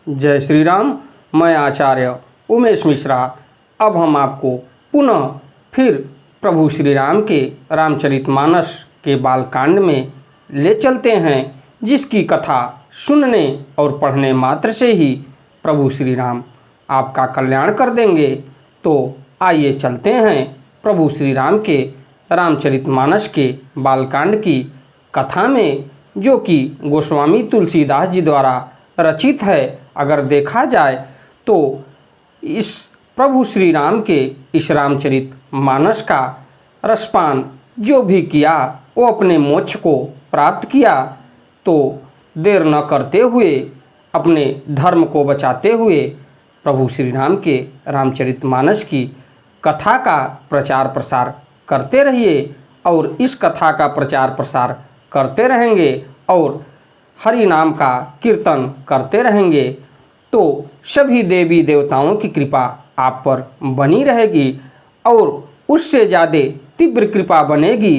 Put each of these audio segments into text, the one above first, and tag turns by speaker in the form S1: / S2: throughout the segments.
S1: जय श्री राम। मैं आचार्य उमेश मिश्रा। अब हम आपको पुनः फिर प्रभु श्री राम के रामचरितमानस के बालकांड में ले चलते हैं, जिसकी कथा सुनने और पढ़ने मात्र से ही प्रभु श्री राम आपका कल्याण कर देंगे। तो आइए चलते हैं प्रभु श्री राम के रामचरितमानस के बालकांड की कथा में, जो कि गोस्वामी तुलसीदास जी द्वारा रचित है। अगर देखा जाए तो इस प्रभु श्री राम के इस रामचरितमानस का रसपान जो भी किया वो अपने मोक्ष को प्राप्त किया। तो देर न करते हुए, अपने धर्म को बचाते हुए प्रभु श्री राम के रामचरितमानस की कथा का प्रचार प्रसार करते रहिए और इस कथा का प्रचार प्रसार करते रहेंगे और हरि नाम का कीर्तन करते रहेंगे तो सभी देवी देवताओं की कृपा आप पर बनी रहेगी और उससे ज़्यादा तीव्र कृपा बनेगी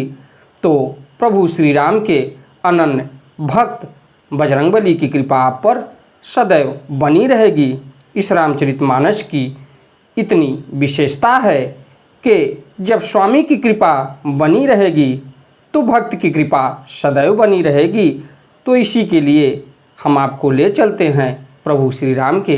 S1: तो प्रभु श्री राम के अनन्य भक्त बजरंगबली की कृपा आप पर सदैव बनी रहेगी। इस रामचरितमानस की इतनी विशेषता है कि जब स्वामी की कृपा बनी रहेगी तो भक्त की कृपा सदैव बनी रहेगी। तो इसी के लिए हम आपको ले चलते हैं प्रभु श्री राम के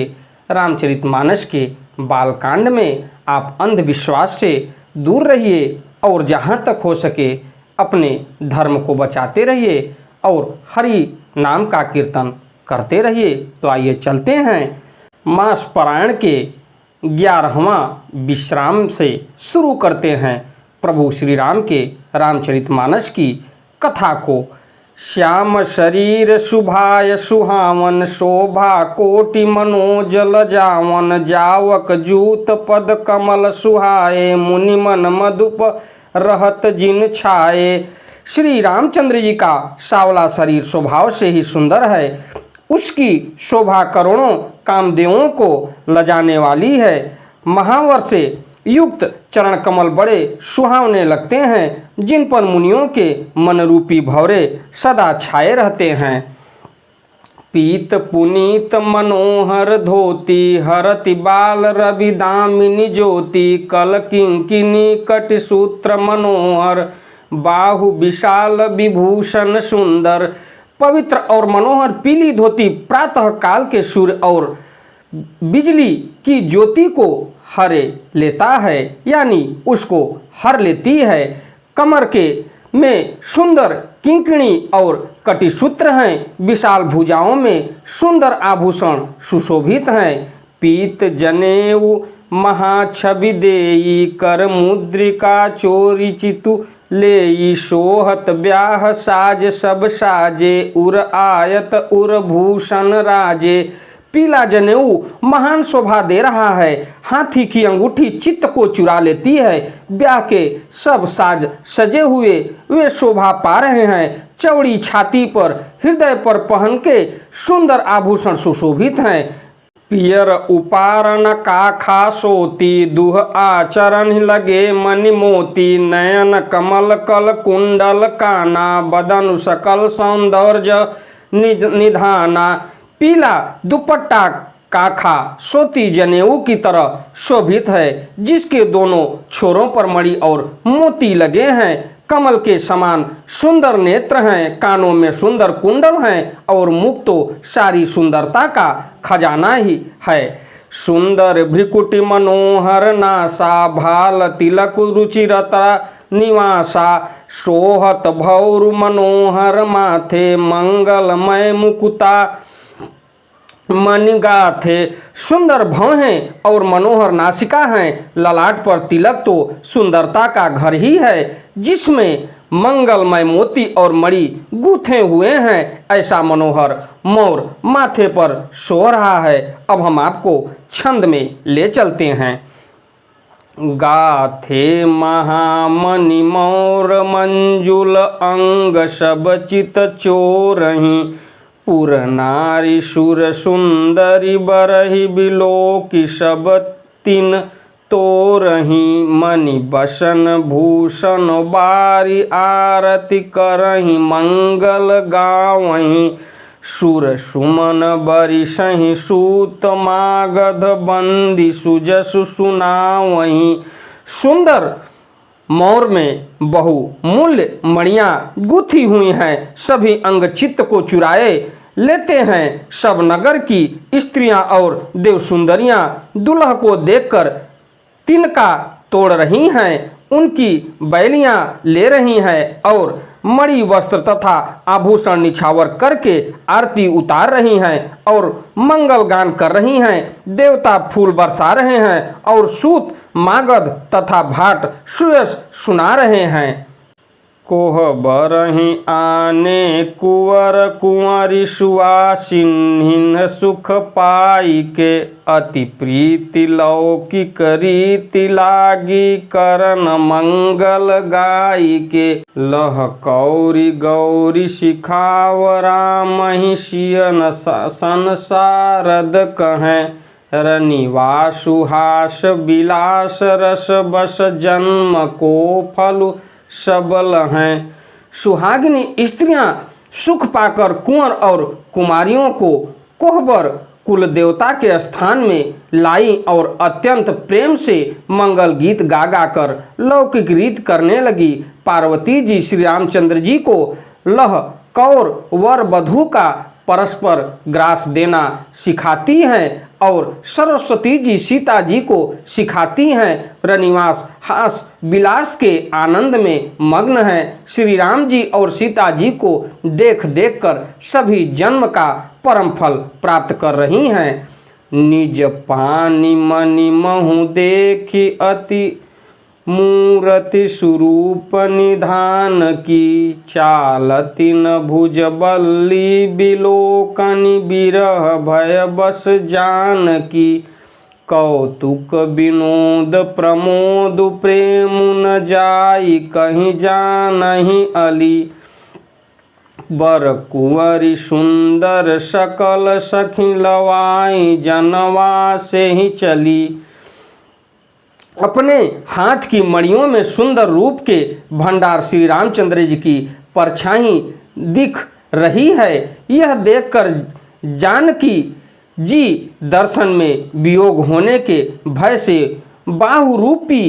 S1: रामचरितमानस के बालकांड में। आप अंधविश्वास से दूर रहिए और जहाँ तक हो सके अपने धर्म को बचाते रहिए और हरि नाम का कीर्तन करते रहिए। तो आइए चलते हैं मास पारायण के 11वां विश्राम से शुरू करते हैं प्रभु श्री राम के रामचरितमानस की कथा को। श्याम शरीर शुभाय सुहावन, शोभा कोटि मनोजल जावन, जावक जूत पद कमल सुहाए, मुनि मन मधुप रहत जिन छाए। श्री रामचंद्र जी का सावला शरीर स्वभाव से ही सुंदर है। उसकी शोभा करोड़ों कामदेवों को लजाने वाली है। महावर से युक्त चरण कमल बड़े सुहावने लगते हैं, जिन पर मुनियों के मन रूपी भौरे सदा छाए रहते हैं। पीत पुनीत मनोहर धोती, हरति बाल रवि दामिनी ज्योति, कल किंकिनी कटि सूत्र मनोहर, बाहु विशाल विभूषण सुंदर। पवित्र और मनोहर पीली धोती प्रातः काल के सूर्य और बिजली की ज्योति को हरे लेता है, यानी उसको हर लेती है। कमर के में सुंदर किंकणी और कटिसूत्र हैं। विशाल भुजाओं में सुंदर आभूषण सुशोभित हैं। पीत जनेऊ महाछवि देई, कर मुद्रिका चोरी चितु लेई, शोहत ब्याह साज सब साजे, उर आयत उर भूषण राजे। पीला जनेऊ महान शोभा दे रहा है। हाथी की अंगूठी चित्त को चुरा लेती है। ब्याह के सब साज सजे हुए वे शोभा पा रहे हैं। चौड़ी छाती पर हृदय पर पहन के सुंदर आभूषण सुशोभित हैं। पियर उपारण काखा सोती, दुह आचरण लगे मणि मोती, नयन कमल कल कुंडल काना, बदन सकल सौंदर्य निधाना। पीला दुपट्टा काखा सोती जनेऊ की तरह शोभित है, जिसके दोनों छोरों पर मणि और मोती लगे हैं। कमल के समान सुंदर नेत्र हैं, कानों में सुंदर कुंडल हैं और मुख तो सारी सुंदरता का खजाना ही है। सुंदर भ्रिकुटि मनोहर नासा, भाल तिलक रुचिरता निवासा, शोहत भौरु मनोहर माथे, मंगलमय मुकुता मणिगाथे। सुंदर भौं हैं और मनोहर नासिका हैं। ललाट पर तिलक तो सुंदरता का घर ही है, जिसमें मंगलमय मोती और मणि गूंथे हुए हैं। ऐसा मनोहर मोर माथे पर सो रहा है। अब हम आपको छंद में ले चलते हैं। गाथे महामणि मोर मंजुल, अंग सब चित चोरही, पुर नारी सुर सुंदरी बरही, बिलोकी सब तीन तोरही, मणि बसन भूषण बारी, आरती करही मंगल गावही, सुर सुमन बरिसहि सूत मागध बंदी सुजसु सुनावहीं। सुंदर मौर में बहुमूल्य मणियाँ गुथी हुई हैं, सभी अंग चित्त को चुराए लेते हैं। सब नगर की स्त्रियां और देव सुंदरियां दुल्हा को देखकर तिनका तोड़ रही हैं, उनकी बैलियां ले रही हैं और मणि वस्त्र तथा आभूषण निछावर करके आरती उतार रही हैं और मंगल गान कर रही हैं। देवता फूल बरसा रहे हैं और सूत मागध तथा भाट सुयस सुना रहे हैं। कोहबरहि आने कुंवर कुंवरी सुवासिन सुख पाई के अति प्रीति लौकिक रीति लागी करन मंगल गाई के। लह कौरी गौरी शिखाव रामहि सियन संसारद कहें रनिवासु हास विलास रस बस जन्म को फल सबल हैं। सुहागिनी स्त्रियां सुख पाकर कुंवर और कुमारियों को कोहबर कुल देवता के स्थान में लाई और अत्यंत प्रेम से मंगल गीत गा गा कर लौकिक रीत करने लगी। पार्वती जी श्री रामचंद्र जी को लह कौर वर वधू का परस्पर ग्रास देना सिखाती हैं और सरस्वती जी सीता जी को सिखाती हैं। रनिवास हास विलास के आनंद में मग्न हैं। श्री राम जी और सीता जी को देख देख कर सभी जन्म का परम फल प्राप्त कर रही हैं। निज पानी मणि महु देखी अति मूर्ति स्वरूप निधान की। चालती न भुज बल्ली बिलोकनि बिरह भय बस जान की। कौतुक विनोद प्रमोद प्रेम न जाई कहीं जानहि अली। बर कुंवरी सुंदर सकल सखी लवाई जनवा से ही चली। अपने हाथ की मणियों में सुंदर रूप के भंडार श्री रामचंद्र जी की परछाई दिख रही है। यह देखकर जानकी जी दर्शन में वियोग होने के भय से बाहु रूपी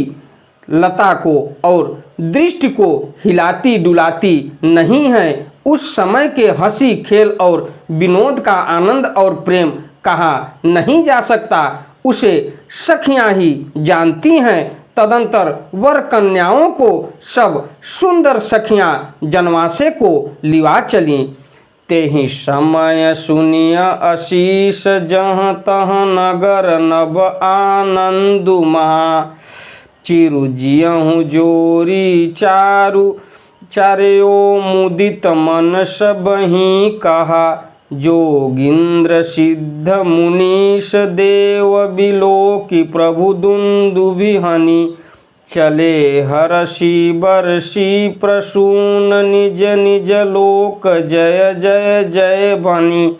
S1: लता को और दृष्टि को हिलाती डुलाती नहीं है। उस समय के हंसी खेल और विनोद का आनंद और प्रेम कहा नहीं जा सकता, उसे सखियां ही जानती हैं। तदंतर वर कन्याओं को सब सुंदर सखियां जनवासे को लिवा चली। तेहि समय सुनिय आशीष जहाँ तहाँ नगर नभ आनंदु महा। चिरु जियहु जोरी चारु चार्यो मुदित मन सब ही कहा। जोगिंद्र सिद्ध मुनीश देव बिलोकी प्रभु दुंदुभिहनि। चले हर्षि बर्षि प्रसून निज निज लोक जय जय जय बनी।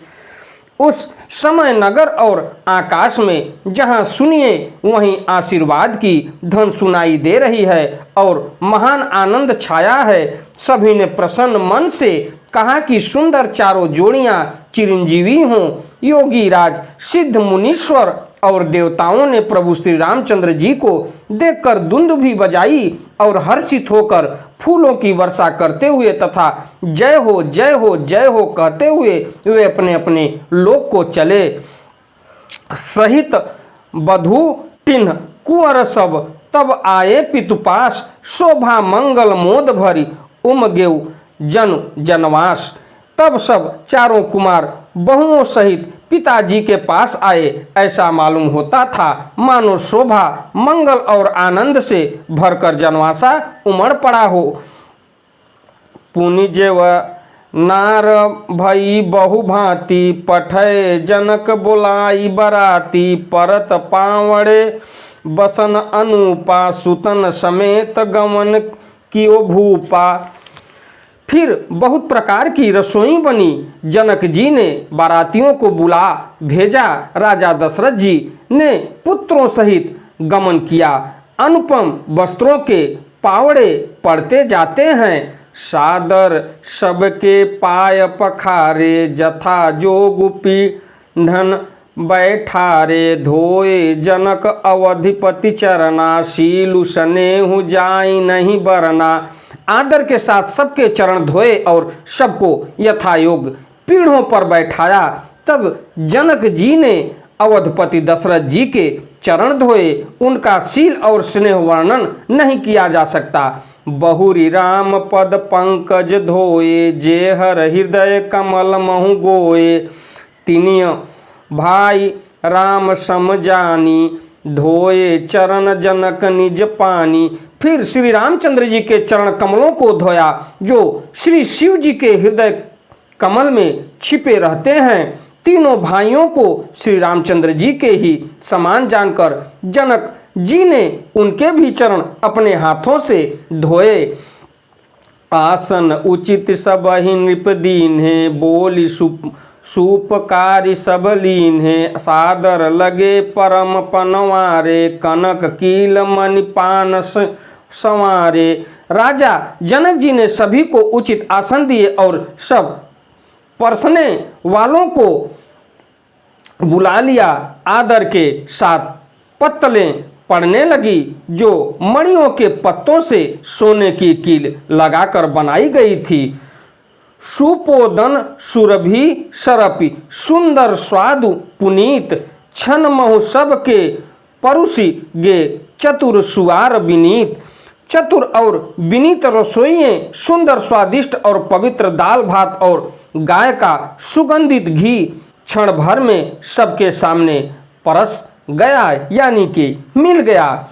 S1: उस समय नगर और आकाश में जहाँ सुनिए वहीं आशीर्वाद की धन सुनाई दे रही है और महान आनंद छाया है। सभी ने प्रसन्न मन से कहा कि सुंदर चारों जोड़ियां चिरंजीवी हों। योगी राज सिद्ध मुनीश्वर और देवताओं ने प्रभु श्री रामचंद्र जी को देखकर दुंदुभी बजाई और हर्षित होकर फूलों की वर्षा करते हुए तथा जय हो जय हो जय हो कहते हुए वे अपने अपने लोक को चले। सहित बधू तिन्ह कुंवर सब तब आए पितुपास। शोभा मंगल मोद भरी उमगेउ जन जनवास। तब सब चारों कुमार बहुओं सहित पिताजी के पास आए। ऐसा मालूम होता था मानो शोभा मंगल और आनंद से भरकर जनवासा उमड़ पड़ा हो। पुनि जेव नार भई बहु भांति पठय जनक बोलाई बराती। परत पावड़े बसन अनुपा सुतन समेत गमन कियो भूपा। फिर बहुत प्रकार की रसोई बनी। जनक जी ने बारातियों को बुला भेजा। राजा दशरथ जी ने पुत्रों सहित गमन किया। अनुपम वस्त्रों के पावड़े पड़ते जाते हैं। सादर सबके पाय पखारे, जथा जोग पीढ़न बैठारे। धोए जनक अवधिपति चरना, शीलु स्नेहु जाई नहीं बरना। आदर के साथ सबके चरण धोए और सबको यथायोग पीढ़ों पर बैठाया। तब जनक जी ने अवधपति दशरथ जी के चरण धोए। उनका शील और स्नेह वर्णन नहीं किया जा सकता। बहुरी राम पद पंकज धोए, जे हर हृदय कमल महु गोए। तिनिय भाई राम सम जानी, धोए चरण जनक निज पानी। फिर श्री रामचंद्र जी के चरण कमलों को धोया, जो श्री शिव जी के हृदय कमल में छिपे रहते हैं। तीनों भाइयों को श्री रामचंद्र जी के ही समान जानकर जनक जी ने उनके भी चरण अपने हाथों से धोए। आसन उचित सब ही नृप दीन है, बोली सुपकारी सब लीन है। सादर लगे परम पनवारे, कनक कील मणि पान संवारे। राजा जनक जी ने सभी को उचित आसन दिए और सब परसने वालों को बुला लिया। आदर के साथ पत्तलें पड़ने लगी, जो मणियों के पत्तों से सोने की कील लगाकर बनाई गई थी। सुपोदन सुरभि सरपि, सुंदर स्वादु पुनीत। छन महु सब के परुषि गे, चतुर सुआर विनीत। चतुर और विनीत रसोइये सुंदर स्वादिष्ट और पवित्र दाल भात और गाय का सुगंधित घी क्षण भर में सबके सामने परस गया, यानी कि मिल गया।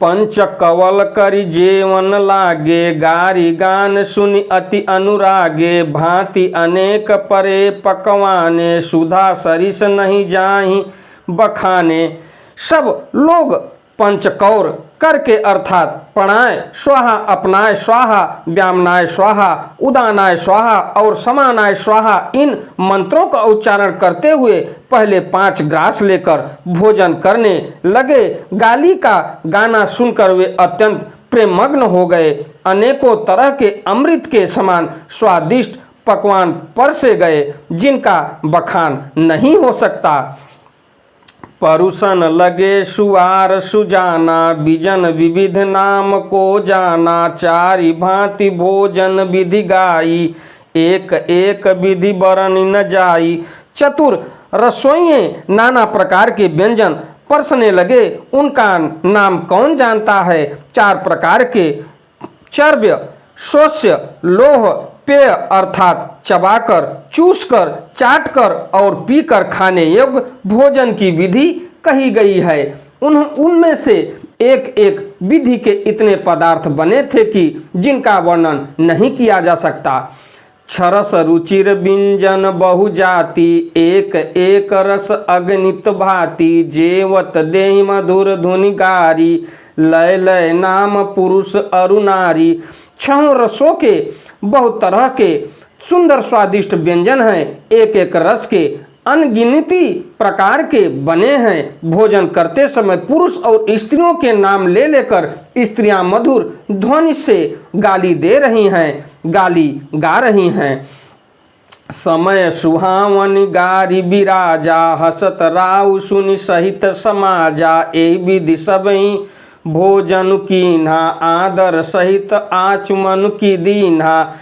S1: पंच कवल करी जेवन लागे, गारी गान सुनि अति अनुरागे। भांति अनेक परे पकवाने, सुधा सरिस नहीं जाहि बखाने। सब लोग पंचकौर करके अर्थात प्रणाय स्वाहा, अपनाय स्वाहा, व्यामनाय स्वाहा, उदानाय स्वाहा और समानाय स्वाहा, इन मंत्रों का उच्चारण करते हुए पहले 5 ग्रास लेकर भोजन करने लगे। गाली का गाना सुनकर वे अत्यंत प्रेमग्न हो गए। अनेकों तरह के अमृत के समान स्वादिष्ट पकवान परसे गए, जिनका बखान नहीं हो सकता। परुषन लगे सुवार सुजाना, बिजन विविध नाम को जाना। चारि भांति भोजन विधि गाई, एक एक विधि बरन न जाई। चतुर रसोइये नाना प्रकार के व्यंजन परसने लगे, उनका नाम कौन जानता है। 4 प्रकार के चर्व्य, शोष्य, लोह, पेय अर्थात चबाकर, चूसकर, चाटकर और पीकर खाने योग्य भोजन की विधि कही गई है। उनमें से एक एक विधि के इतने पदार्थ बने थे कि जिनका वर्णन नहीं किया जा सकता। छरस रुचिर व्यंजन बहु जाति, एक एक रस अगणित भांति। जेवत देहि मधुर धुनि गारी, लय लय नाम पुरुष अरु नारी। 6 रसों के बहुत तरह के सुंदर स्वादिष्ट व्यंजन हैं, एक एक रस के अनगिनती प्रकार के बने हैं। भोजन करते समय पुरुष और स्त्रियों के नाम ले लेकर स्त्रियां मधुर ध्वनि से गाली दे रही हैं, गाली गा रही हैं। समय सुहावन गारी बिराजा, हसत राउ सुनि सहित समाजा। ए विधि सबई भोजन कीन्हा, आदर सहित आचमन की दीन्हा।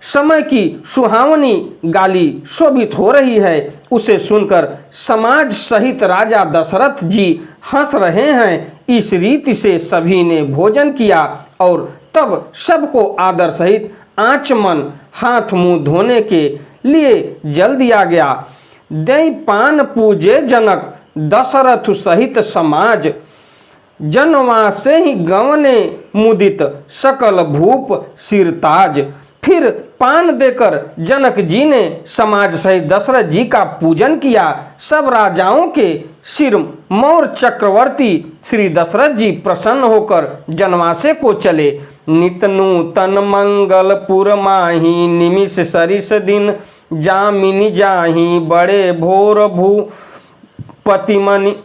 S1: समय की सुहावनी गाली शोभित हो रही है, उसे सुनकर समाज सहित राजा दशरथ जी हंस रहे हैं। इस रीति से सभी ने भोजन किया और तब सबको आदर सहित आचमन हाथ मुंह धोने के लिए जल दिया गया। दई पान पूजे जनक, दशरथ सहित समाज। जनवा से ही गवने मुदित, सकल भूप सिरताज। फिर पान देकर जनक जी ने समाज सहित दशरथ जी का पूजन किया। सब राजाओं के सिर मौर चक्रवर्ती श्री दशरथ जी प्रसन्न होकर जनवासे को चले। नित नूतन मंगल पुर माही, निमिष सरिस दिन जामिनी जाही। बड़े भोर भूपतिमनि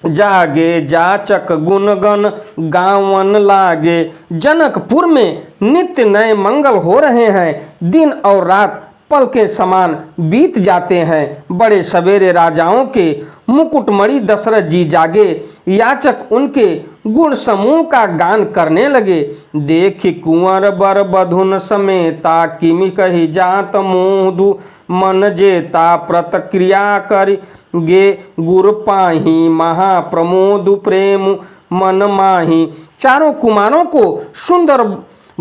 S1: जागे, जाचक गुणगन गावन लागे। जनकपुर में नित्य नए मंगल हो रहे हैं। दिन और रात पल के समान बीत जाते हैं। बड़े सवेरे राजाओं के मुकुटमणि दशरथ जी जागे। याचक उनके गुण समूह का गान करने लगे। देख कुंवर बर बधुन समेता, किमि कही जात मोदु मन जेता। प्रतिक्रिया कर गे गुर पाही, महाप्रमोदु प्रेम मन माही। चारों कुमारों को सुंदर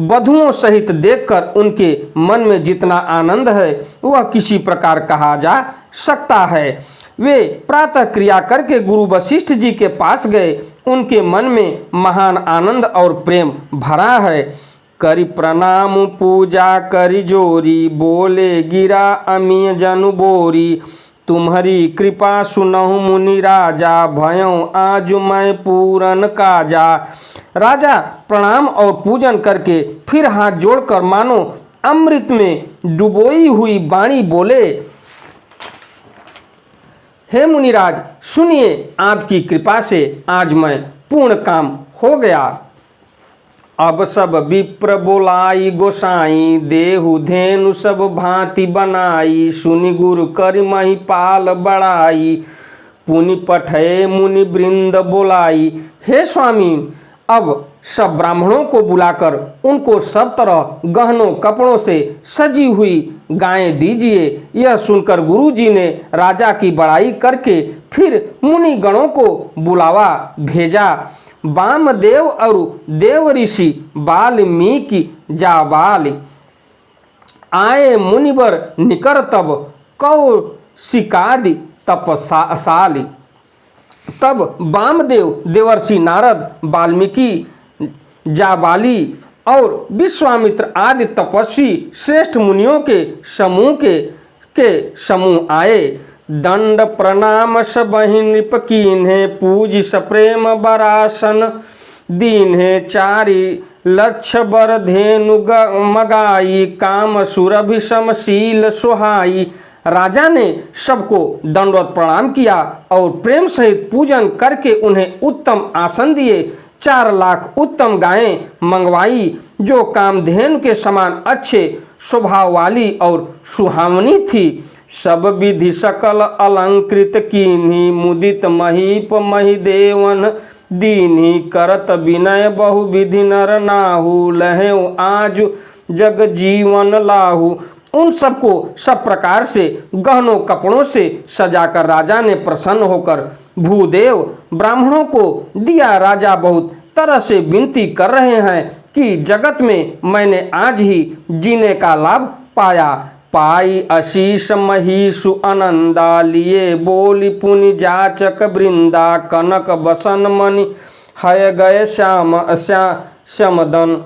S1: वधुओं सहित देखकर उनके मन में जितना आनंद है वह किसी प्रकार कहा जा सकता है। वे प्रातः क्रिया करके गुरु वशिष्ठ जी के पास गए। उनके मन में महान आनंद और प्रेम भरा है। करि प्रणाम पूजा करि जोरी, बोले गिरा अमी जनु बोरी। तुम्हारी कृपा सुनहु मुनि राजा, भयों आज मैं पूरन काजा। राजा प्रणाम और पूजन करके फिर हाथ जोड़कर मानो अमृत में डुबोई हुई वाणी बोले, हे मुनिराज सुनिए, आपकी कृपा से आज मैं पूर्ण काम हो गया। अब सब विप्र बोलाई गोसाई, देहु धेनु सब भांति बनाई। सुनि गुरु करि महिपाल बड़ाई, पुनि पठे मुनि वृंद बोलाई। हे स्वामी, अब सब ब्राह्मणों को बुलाकर उनको सब तरह गहनों कपड़ों से सजी हुई गायें दीजिए। यह सुनकर गुरु जी ने राजा की बड़ाई करके फिर मुनि गणों को बुलावा भेजा। वामदेव और देव ऋषि वाल्मीकि जाबाल आए मुनिवर निकर, तब कौशिकादि तपसाली। तब वामदेव, देवर्षि नारद, वाल्मीकि जाबाली और विश्वामित्र आदि तपस्वी श्रेष्ठ मुनियों के समूह आए। दंड प्रणाम सबहि नृप कीन्हे, पूज सप्रेम बरासन दीन्हे। चारि लक्ष बर धेनु मगाई, काम सुरभि समशील सुहाई। राजा ने सबको दंडवत प्रणाम किया और प्रेम सहित पूजन करके उन्हें उत्तम आसन दिए। 4 लाख उत्तम गायें मंगवाई जो कामधेनु के समान अच्छे स्वभाव वाली और सुहावनी थी। सब विधि सकल अलंकृत कीन्ही, मुदित महीप महिदेवन दीन्ही। करत विनय बहु विधि नर नाहु, लहेउ आज जग जीवन लाहु। उन सबको सब प्रकार से गहनों कपड़ों से सजाकर राजा ने प्रसन्न होकर भूदेव ब्राह्मणों को दिया। राजा बहुत तरह से विनती कर रहे हैं कि जगत में मैंने आज ही जीने का लाभ पाया। पाई आशीष महिषु आनंदा, लिए बोली पुनि जाचक वृंदा। कनक बसन मणि हय गए श्यामदन,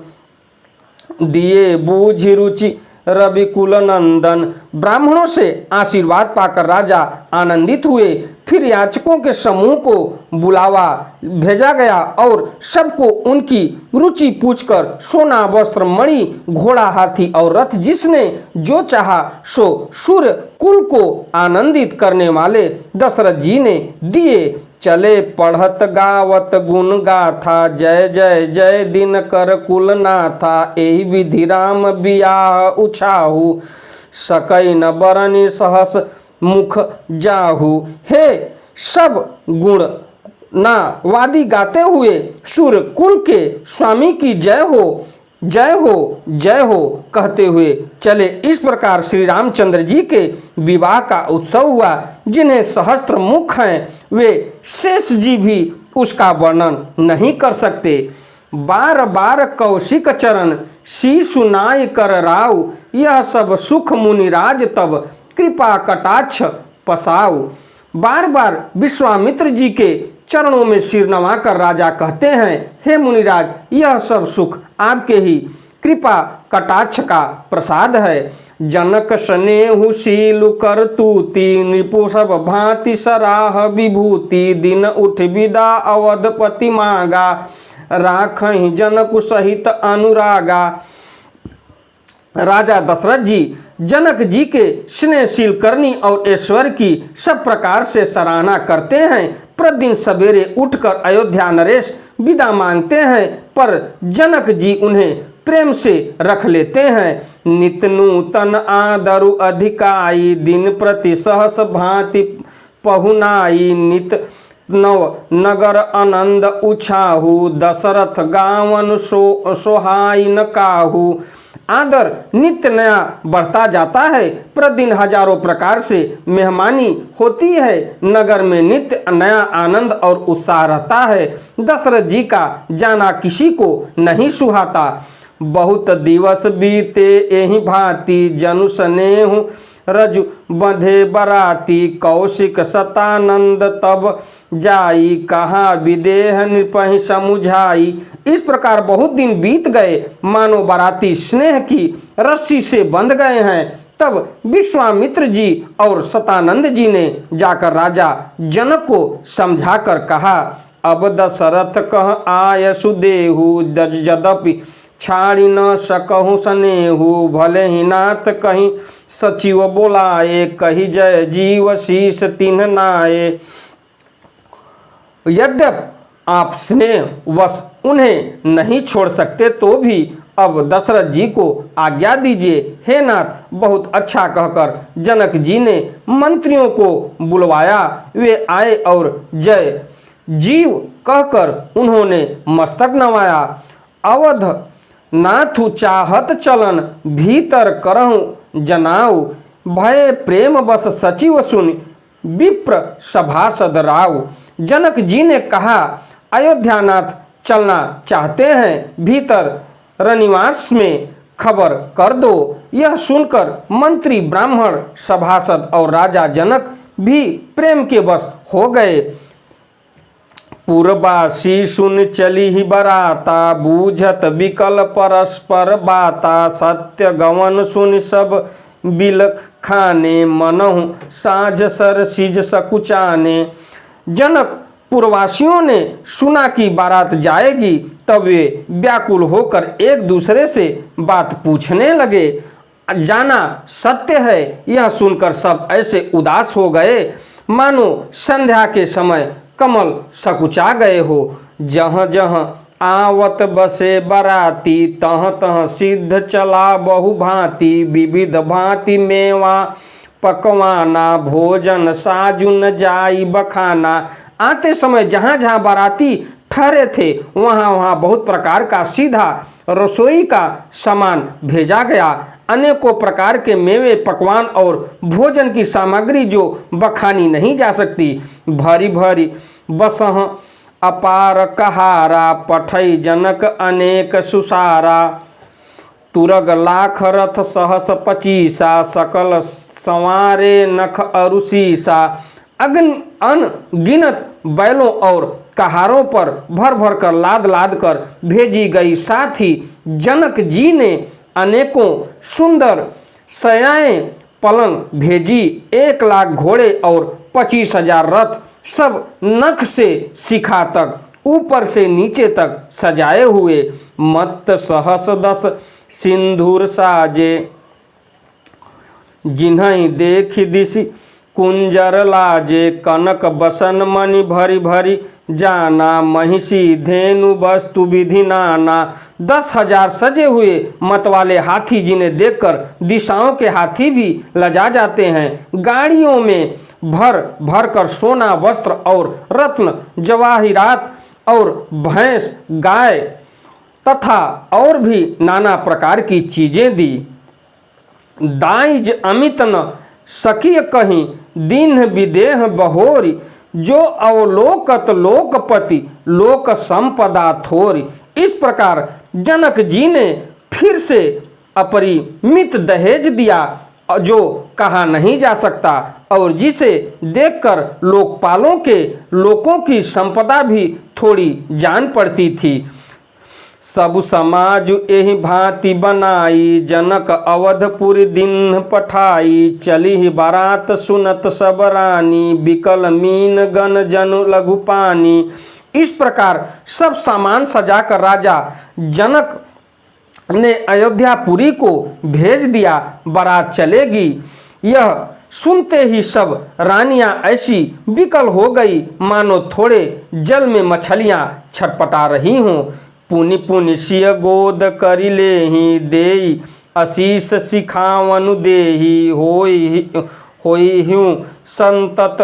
S1: दिए बूझ रुचि रविकुल नंदन। ब्राह्मणों से आशीर्वाद पाकर राजा आनंदित हुए। फिर याचकों के समूह को बुलावा भेजा गया और सबको उनकी रुचि पूछकर सोना वस्त्र मणि घोड़ा हाथी और रथ जिसने जो चाहा सो सूर्य कुल को आनंदित करने वाले दशरथ जी ने दिए। चले पढ़त गावत गुण गाथा, जय जय जय दिन कर कुल नाथा। एहि विधि राम बियाह उछाहु, सकई न बरनी सहस मुख जाहु। हे सब गुण ना वादी गाते हुए सूर्य कुल के स्वामी की जय हो, जय हो, जय हो कहते हुए चले। इस प्रकार श्री रामचंद्र जी के विवाह का उत्सव हुआ। जिन्हें सहस्त्र मुख हैं वे शेष जी भी उसका वर्णन नहीं कर सकते। बार बार कौशिक चरण शीशुनाय कर राव, यह सब सुख मुनिराज तब कृपा कटाक्ष पसाऊ। बार बार विश्वामित्र जी के चरणों में सिर नवाकर राजा कहते हैं, हे मुनिराज, यह सब सुख आपके ही कृपा कटाक्ष का प्रसाद है। जनक स्नेहु शीलु कर तूति, नृपु सब भांति सराह विभूति। दिन उठ विदा अवधपति मांगा, राखहि जनक सहित अनुरागा। राजा दशरथ जी जनक जी के स्नेहशील करनी और ऐश्वर्य की सब प्रकार से सराहना करते हैं। प्रतिदिन सवेरे उठकर अयोध्या नरेश विदा मांगते हैं, पर जनक जी उन्हें प्रेम से रख लेते हैं। नित नूतन आदरु अधिकाई, दिन प्रति सहस भांति पहुनाई। नित नव नगर आनंद उछाहू, दशरथ गावन सोहाई न काहू। आदर नित्य नया बढ़ता जाता है, प्रतिदिन हजारों प्रकार से मेहमानी होती है। नगर में नित्य नया आनंद और उत्साह रहता है। दशरथ जी का जाना किसी को नहीं सुहाता। बहुत दिवस बीते एहि भांति, जनु स्नेह रजु बंधे बराती। कौशिक सतानंद तब जाई, कहा विदेह नृपहि समुझाई। इस प्रकार बहुत दिन बीत गए, मानो बाराती स्नेह की रस्सी से बंध गए हैं। तब विश्वामित्र जी और सतानंद जी ने जाकर राजा जनक को समझाकर कहा, अब दशरथ कह आय सुदेहु, यद्यपि छाड़ी न सकहु स्नेहु। भले ही नाथ कहीं सचिव बोलाए, कही जय जीव शीस तिन्ह नाये। यद्यप आप स्नेह वश उन्हें नहीं छोड़ सकते, तो भी अब दशरथ जी को आज्ञा दीजिए। हे नाथ, बहुत अच्छा कहकर जनक जी ने मंत्रियों को बुलवाया। वे आए और जय जीव कहकर उन्होंने मस्तक नवाया। अवध नाथु चाहत चलन, भीतर करहु जनाऊ। भय प्रेम बस सचिव सुन, विप्र सभासद राव। जनक जी ने कहा, अयोध्यानाथ चलना चाहते हैं, भीतर रनिवास में खबर कर दो। यह सुनकर मंत्री, ब्राह्मण, सभासद और राजा जनक भी प्रेम के वश हो गए। पूर्वासी सुन चली ही बराता, बूझत विकल परस्पर बाता। सत्य गवन सुन सब बिल खाने, मनहु साझ सर सिज सकुचाने। जनक पूर्ववासियों ने सुना कि बारात जाएगी, तब वे व्याकुल होकर एक दूसरे से बात पूछने लगे। जाना सत्य है, यह सुनकर सब ऐसे उदास हो गए मानो संध्या के समय कमल सकुचा गए हो। जहाँ जहाँ आवत बसे बराती, तह तह सिद्ध चला बहु भांति। विविध भांति मेवा पकवाना, भोजन साजुन जाई बखाना। आते समय जहाँ जहाँ बाराती ठहरे थे, वहाँ वहाँ बहुत प्रकार का सीधा रसोई का सामान भेजा गया। अनेकों प्रकार के मेवे, पकवान और भोजन की सामग्री जो बखानी नहीं जा सकती। भरी भरी बसह अपार कहारा, पठई जनक अनेक सुसारा। तुरग लाख रथ सहस पचीसा, सकल संवारे नख अरुसीसा। अनगिनत बैलों और कहारों पर भर भर कर लाद लाद कर भेजी गई। साथ ही जनक जी ने अनेकों सुंदर सयाएं पलंग भेजी। 1 लाख घोड़े और 25,000 रथ, सब नख से शिखा तक ऊपर से नीचे तक सजाए हुए। मत्त सहस 10 सिंधुर साजे, जिन्हीं देख दिशि कुंजर लाजे। कनक बसन मणि भरी भरी जाना, महिषी धेनु वस्तु विधि नाना। 10,000 सजे हुए मतवाले हाथी, जिन्हें देखकर दिशाओं के हाथी भी लजा जाते हैं। गाड़ियों में भर भर कर सोना, वस्त्र और रत्न जवाहिरात और भैंस, गाय तथा और भी नाना प्रकार की चीजें दी। दाइज अमित न सकिय कहीं, दीन विदेह बहोरी। जो अवलोकत लोकपति, लोक संपदा थोरी। इस प्रकार जनक जी ने फिर से अपरिमित दहेज दिया, जो कहा नहीं जा सकता और जिसे देखकर लोकपालों के लोगों की संपदा भी थोड़ी जान पड़ती थी। सब समाज एहि भांति बनाई, जनक अवधपुर दिन पठाई। चली ही बारात सुनत सब रानी, बिकल मीन गण जनु लघु पानी। इस प्रकार सब सामान सजाकर राजा जनक ने अयोध्यापुरी को भेज दिया। बारात चलेगी, यह सुनते ही सब रानियां ऐसी विकल हो गई मानो थोड़े जल में मछलियां छटपटा रही हों। पुनि पुनि सिय गोद करि लेहि देई आशीष सिखावनु देहि होई हूँ संतत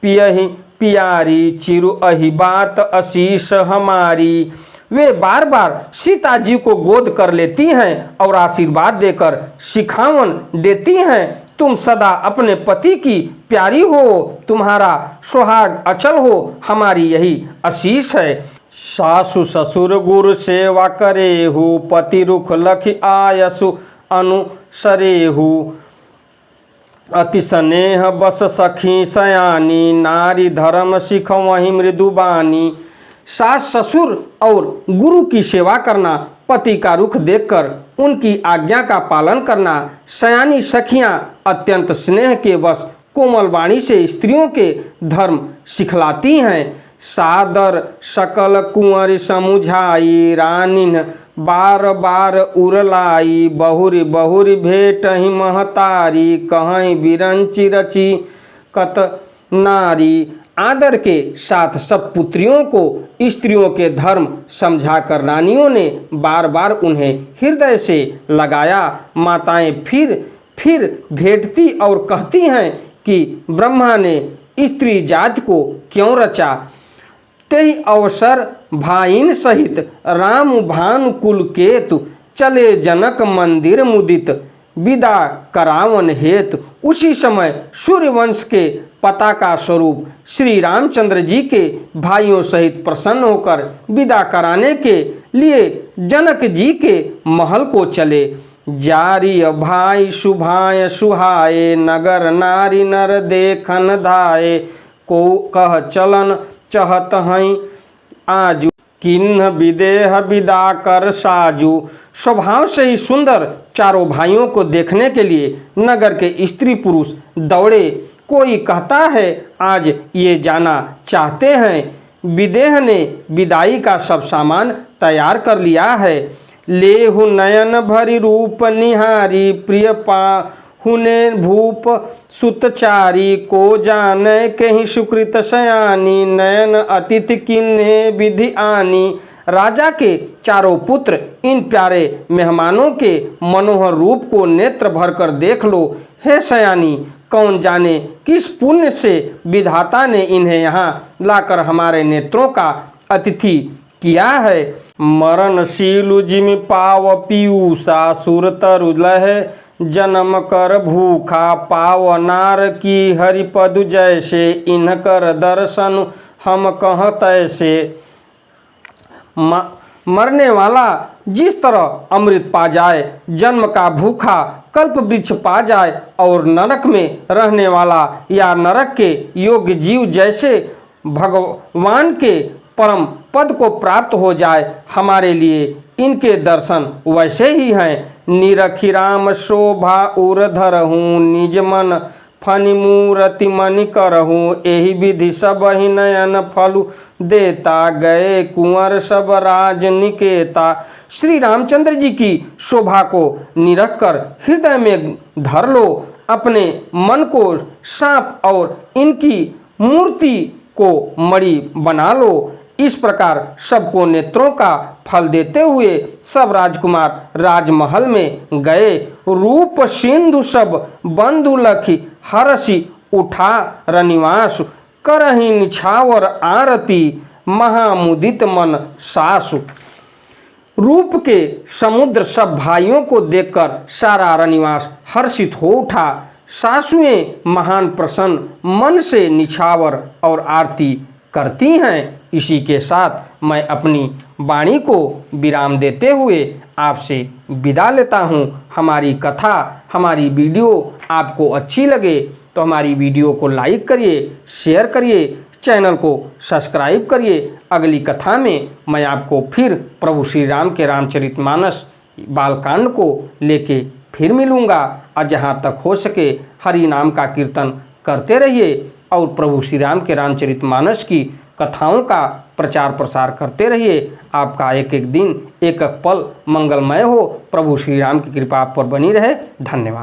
S1: पियहि प्यारी चिरु अहि बात आशीष हमारी। वे बार बार सीता जी को गोद कर लेती हैं और आशीर्वाद देकर सिखावन देती हैं, तुम सदा अपने पति की प्यारी हो, तुम्हारा सुहाग अचल हो, हमारी यही आशीष है। सासु ससुर गुरु सेवा करेहु पति रुख लखि आयसु अनुसरेहु अति स्नेह बस सखी सयानी नारी धर्म सिखवहि मृदुबानी। सास ससुर और गुरु की सेवा करना, पति का रुख देखकर उनकी आज्ञा का पालन करना, सयानी सखियां अत्यंत स्नेह के वश कोमल वाणी से स्त्रियों के धर्म सिखलाती हैं। सादर सकल कुंवर समुझाई रानिन बार बार उरलाई बहुरी बहुरी भेट ही महतारी कहीं बिरंची रची कत नारी। आदर के साथ सब पुत्रियों को स्त्रियों के धर्म समझाकर रानियों ने बार बार उन्हें हृदय से लगाया। माताएं फिर भेंटती और कहती हैं कि ब्रह्मा ने स्त्री जाति को क्यों रचा। तेहि अवसर भाइन सहित राम भानु कुल केतु चले जनक मंदिर मुदित विदा करावन हेतु। उसी समय सूर्यवंश के पताका स्वरूप श्री रामचंद्र जी के भाइयों सहित प्रसन्न होकर विदा कराने के लिए जनक जी के महल को चले। जारी भाई शुभाय सुहाए नगर नारी नर देखन धाये को कह चलन चहत हैं आजू किन्ह विदेह विदा कर साजू। स्वभाव से ही सुंदर चारों भाइयों को देखने के लिए नगर के स्त्री पुरुष दौड़े। कोई कहता है आज ये जाना चाहते हैं। विदेह ने विदाई का सब सामान तैयार कर लिया है। लेहु नयन भरी रूप निहारी प्रिय पाहुने भूप सुतचारी को जाने कहीं सुकृत सयानी नयन अतिथि किन्हे विधि आनी। राजा के चारों पुत्र इन प्यारे मेहमानों के मनोहर रूप को नेत्र भरकर देख लो। हे सयानी, कौन जाने किस पुण्य से विधाता ने इन्हें यहाँ लाकर हमारे नेत्रों का अतिथि किया है। मरणशीलु जिमि पाव पीयूषा सुर तरु लह जन्म कर भूखा पाव नार की हरिपदु जैसे इनकर दर्शन हम कह तैसे। मरने वाला जिस तरह अमृत पा जाए, जन्म का भूखा कल्प वृक्ष पा जाए और नरक में रहने वाला या नरक के योग्य जीव जैसे भगवान के परम पद को प्राप्त हो जाए, हमारे लिए इनके दर्शन वैसे ही हैं। निरखी राम शोभा उर धरहूँ निज मन फनि मूरति मनि करहूँ एहि विधि सब ही नयन फलु देता गए कुंवर सब राज निकेता। श्री रामचंद्र जी की शोभा को निरख कर हृदय में धर लो, अपने मन को सांप और इनकी मूर्ति को मणि बना लो। इस प्रकार सबको नेत्रों का फल देते हुए सब राजकुमार राजमहल में गए। रूप सिंधु सब बंधु लखी हरसी उठा रनिवास करहि निछावर आरती महामुदित मन सासु। रूप के समुद्र सब भाइयों को देखकर सारा रनिवास हर्षित हो उठा। सासुएं महान प्रसन्न मन से निछावर और आरती करती हैं। इसी के साथ मैं अपनी वाणी को विराम देते हुए आपसे विदा लेता हूँ। हमारी कथा, हमारी वीडियो आपको अच्छी लगे तो हमारी वीडियो को लाइक करिए, शेयर करिए, चैनल को सब्सक्राइब करिए। अगली कथा में मैं आपको फिर प्रभु श्री राम के रामचरितमानस बालकांड को लेके फिर मिलूँगा। और जहाँ तक हो सके हरि नाम का कीर्तन करते रहिए और प्रभु श्री राम के रामचरितमानस की कथाओं का प्रचार प्रसार करते रहिए। आपका एक एक दिन एक एक पल मंगलमय हो। प्रभु श्री राम की कृपा आप पर बनी रहे। धन्यवाद।